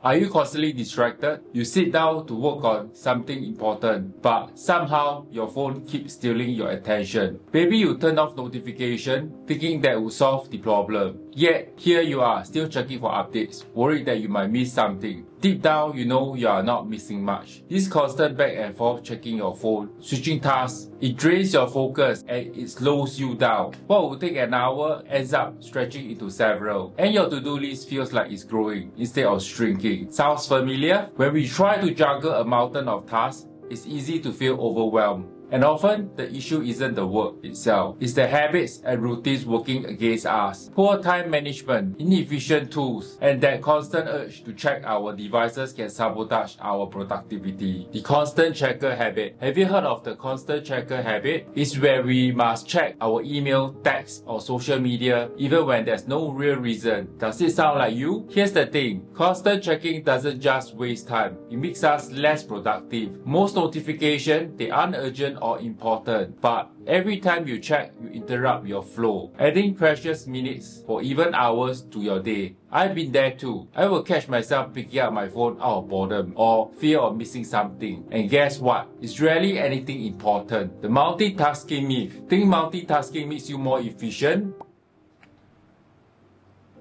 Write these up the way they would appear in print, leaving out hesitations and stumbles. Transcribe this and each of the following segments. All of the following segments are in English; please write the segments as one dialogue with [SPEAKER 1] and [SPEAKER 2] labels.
[SPEAKER 1] Are you constantly distracted? You sit down to work on something important, but somehow your phone keeps stealing your attention. Maybe you turn off notification thinking that will solve the problem. Yet, here you are, still checking for updates, worried that you might miss something. Deep down, you know you are not missing much. This constant back and forth checking your phone, switching tasks, it drains your focus and it slows you down. What would take an hour ends up stretching into several, and your to-do list feels like it's growing instead of shrinking. Sounds familiar? When we try to juggle a mountain of tasks, it's easy to feel overwhelmed. And often, the issue isn't the work itself, it's the habits and routines working against us. Poor time management, inefficient tools, and that constant urge to check our devices can sabotage our productivity. The constant checker habit. Have you heard of the constant checker habit? It's where we must check our email, text, or social media even when there's no real reason. Does it sound like you? Here's the thing, constant checking doesn't just waste time, it makes us less productive. Most notifications, they aren't urgent or important, but every time you check, you interrupt your flow, adding precious minutes or even hours to your day. I've been there too. I will catch myself picking up my phone out of boredom or fear of missing something. And guess what? It's rarely anything important. The multitasking myth. Think multitasking makes you more efficient?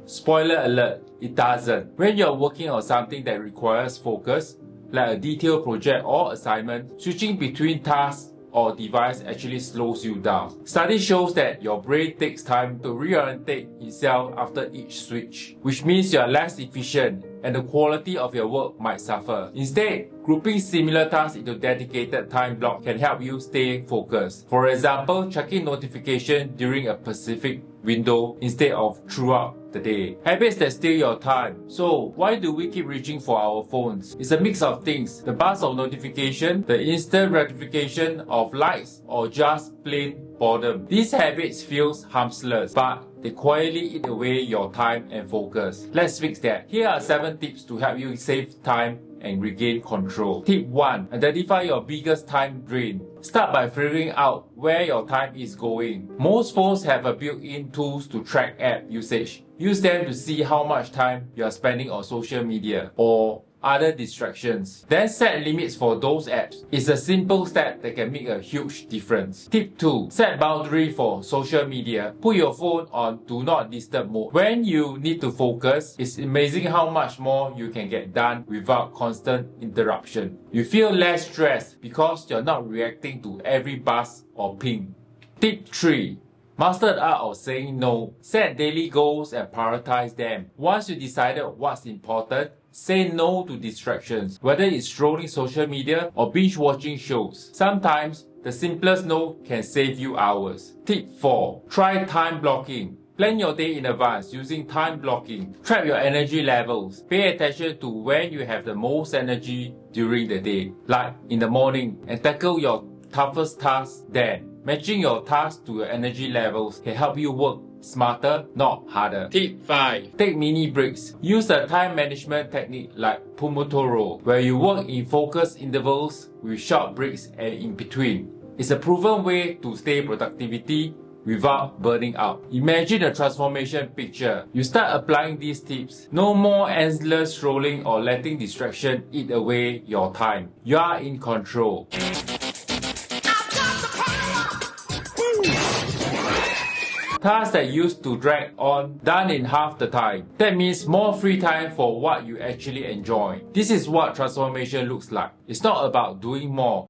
[SPEAKER 1] Spoiler alert, it doesn't. When you're working on something that requires focus, like a detailed project or assignment, switching between tasks or device actually slows you down. Study shows that your brain takes time to reorientate itself after each switch, which means you are less efficient and the quality of your work might suffer. Instead, grouping similar tasks into dedicated time blocks can help you stay focused. For example, checking notifications during a specific window instead of throughout the day. Habits that steal your time. So, why do we keep reaching for our phones? It's a mix of things. The buzz of notification, the instant gratification of likes, or just plain boredom. These habits feel harmless, but they quietly eat away your time and focus. Let's fix that. Here are 7 tips to help you save time and regain control. Tip 1. Identify your biggest time drain. Start by figuring out where your time is going. Most phones have a built-in tools to track app usage. Use them to see how much time you are spending on social media or other distractions. Then set limits for those apps. It's a simple step that can make a huge difference. Tip 2. Set boundary for social media. Put your phone on do not disturb mode. When you need to focus, it's amazing how much more you can get done without constant interruption. You feel less stressed because you're not reacting to every buzz or ping. Tip 3. Master the art of saying no. Set daily goals and prioritize them. Once you decided what's important, say no to distractions, whether it's scrolling social media or binge watching shows. Sometimes, the simplest no can save you hours. Tip 4. Try time blocking. Plan your day in advance using time blocking. Track your energy levels. Pay attention to when you have the most energy during the day, like in the morning, and tackle your toughest tasks then. Matching your tasks to your energy levels can help you work smarter, not harder. Tip 5. Take mini breaks. Use a time management technique like Pomodoro, where you work in focused intervals with short breaks and in between. It's a proven way to stay productivity without burning out. Imagine a transformation picture. You start applying these tips. No more endless scrolling or letting distraction eat away your time. You are in control. Tasks that used to drag on, done in half the time. That means more free time for what you actually enjoy. This is what transformation looks like. It's not about doing more.